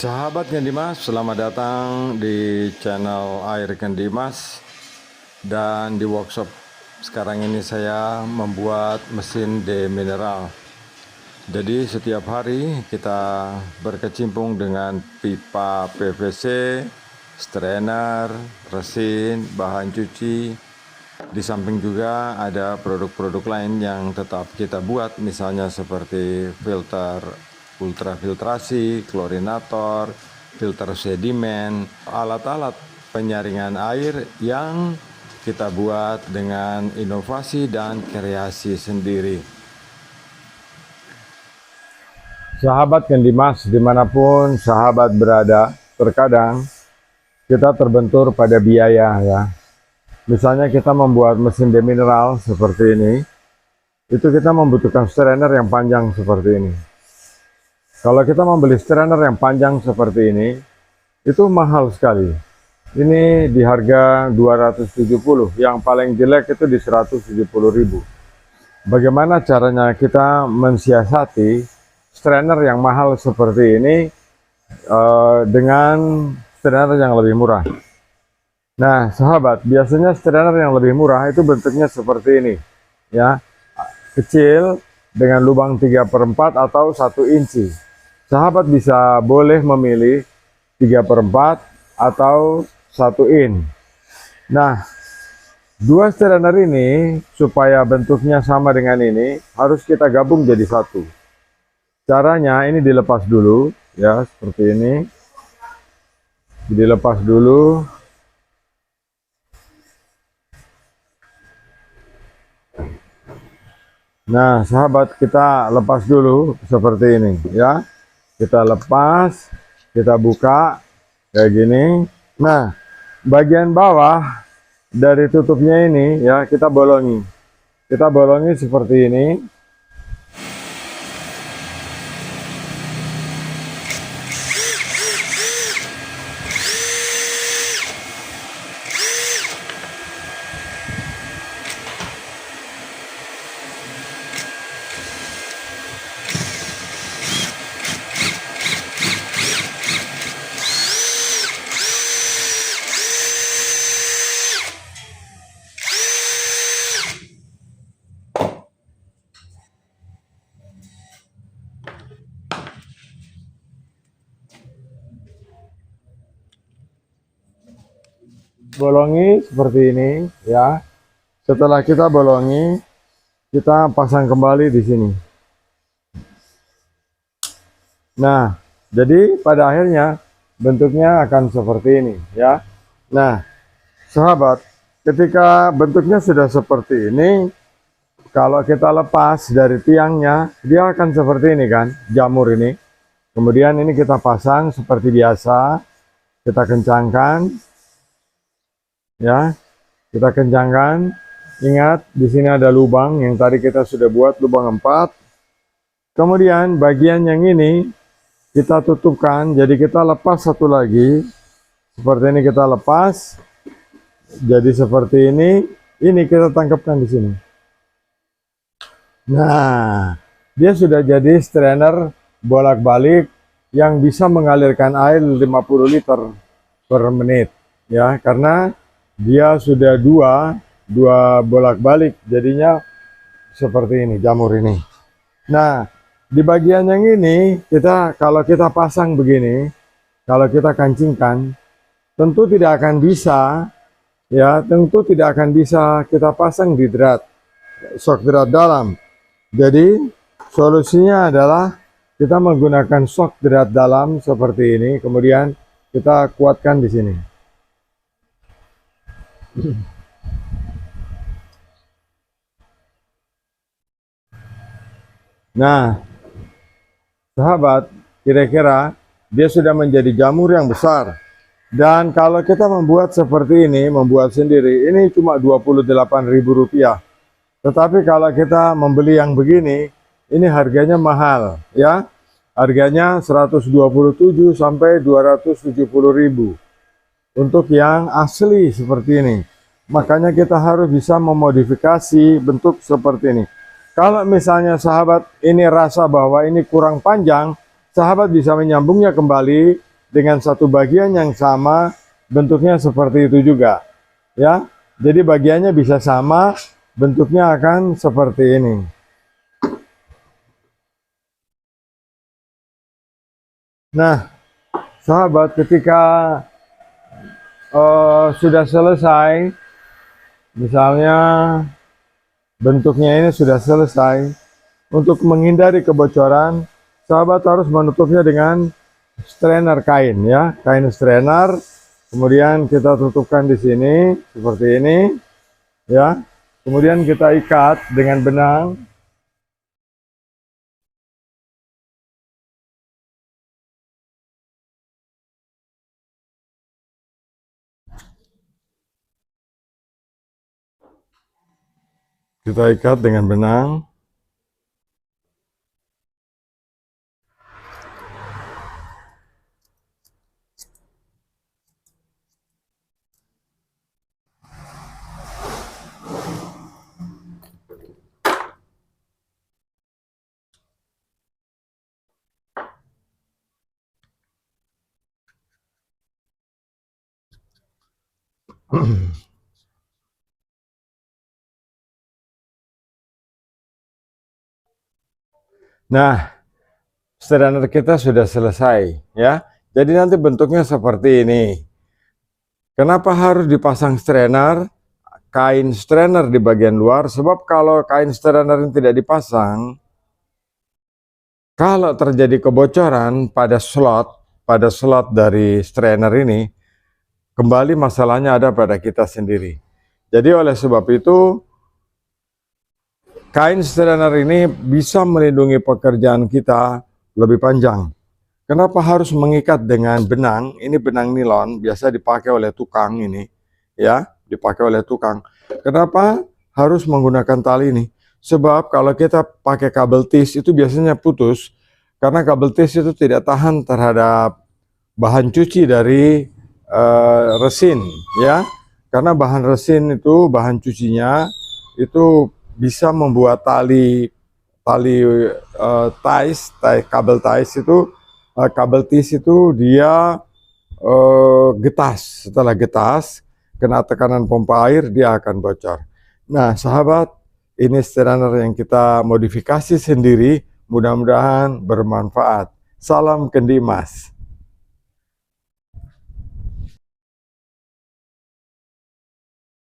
Sahabat Ken Dimas, selamat datang di channel Air Ken Dimas. Dan di workshop sekarang ini saya membuat mesin demineral. Jadi setiap hari kita berkecimpung dengan pipa PVC, strainer, resin, bahan cuci. Di samping juga ada produk-produk lain yang tetap kita buat, misalnya seperti filter ultrafiltrasi, klorinator, filter sedimen, alat-alat penyaringan air yang kita buat dengan inovasi dan kreasi sendiri. Sahabat Ken Dimas, dimanapun sahabat berada, terkadang kita terbentur pada biaya ya. Misalnya kita membuat mesin demineral seperti ini, itu kita membutuhkan strainer yang panjang seperti ini. Kalau kita membeli strainer yang panjang seperti ini, itu mahal sekali. Ini di harga 270, yang paling jelek itu di 170.000. Bagaimana caranya kita mensiasati strainer yang mahal seperti ini dengan strainer yang lebih murah? Nah, sahabat, biasanya strainer yang lebih murah itu bentuknya seperti ini, ya, kecil dengan lubang 3/4 atau 1 inci. Sahabat bisa boleh memilih 3/4 atau 1 in. Nah, dua strainer ini supaya bentuknya sama dengan ini harus kita gabung jadi satu. Caranya ini dilepas dulu, ya, seperti ini. Dilepas dulu. Nah, sahabat, kita lepas dulu seperti ini, ya. Kita lepas, kita buka kayak gini. Nah, bagian bawah dari tutupnya ini ya kita bolongi. Kita bolongi seperti ini. Bolongi seperti ini ya. Setelah kita bolongi, kita pasang kembali di sini. Nah, jadi pada akhirnya bentuknya akan seperti ini ya. Nah, sahabat, ketika bentuknya sudah seperti ini, kalau kita lepas dari tiangnya, dia akan seperti ini kan, jamur ini. Kemudian ini kita pasang seperti biasa, kita kencangkan. Ya, kita kencangkan. Ingat, di sini ada lubang yang tadi kita sudah buat, lubang 4. Kemudian bagian yang ini kita tutupkan, jadi kita lepas satu lagi. Seperti ini kita lepas. Jadi seperti ini kita tangkapkan di sini. Nah, dia sudah jadi strainer bolak-balik yang bisa mengalirkan air 50 liter per menit. Ya, karena dia sudah dua bolak-balik, jadinya seperti ini jamur ini. Nah, di bagian yang ini kalau kita pasang begini, kalau kita kancingkan, tentu tidak akan bisa, ya, tentu tidak akan bisa kita pasang di shock drat dalam. Jadi solusinya adalah kita menggunakan shock drat dalam seperti ini, kemudian kita kuatkan di sini. Nah, sahabat, kira-kira dia sudah menjadi jamur yang besar. Dan kalau kita membuat seperti ini, membuat sendiri, ini cuma Rp28.000. Tetapi kalau kita membeli yang begini, ini harganya mahal ya. Harganya 127 sampai 270.000. Untuk yang asli seperti ini. Makanya kita harus bisa memodifikasi bentuk seperti ini. Kalau misalnya sahabat ini rasa bahwa ini kurang panjang, sahabat bisa menyambungnya kembali dengan satu bagian yang sama, bentuknya seperti itu juga. Ya, jadi bagiannya bisa sama, bentuknya akan seperti ini. Nah, sahabat, ketika sudah selesai, misalnya bentuknya ini sudah selesai, untuk menghindari kebocoran, sahabat harus menutupnya dengan strainer kain, ya, kain strainer. Kemudian kita tutupkan di sini seperti ini, ya. Kemudian kita ikat dengan benang. Kita ikat dengan benang. Nah, strainer kita sudah selesai, ya. Jadi nanti bentuknya seperti ini. Kenapa harus dipasang strainer? Kain strainer di bagian luar, sebab kalau kain strainer ini tidak dipasang, kalau terjadi kebocoran pada slot dari strainer ini, kembali masalahnya ada pada kita sendiri. Jadi oleh sebab itu, kain strainer ini bisa melindungi pekerjaan kita lebih panjang. Kenapa harus mengikat dengan benang? Ini benang nilon, biasa dipakai oleh tukang ini, ya, dipakai oleh tukang. Kenapa harus menggunakan tali ini? Sebab kalau kita pakai kabel tis itu biasanya putus, karena kabel tis itu tidak tahan terhadap bahan cuci dari resin, ya. Karena bahan resin itu, bahan cucinya itu bisa membuat tali kabel ties itu, kabel tis itu dia getas. Setelah getas, kena tekanan pompa air, dia akan bocor. Nah, sahabat, ini strainer yang kita modifikasi sendiri, mudah-mudahan bermanfaat. Salam Kendi Mas.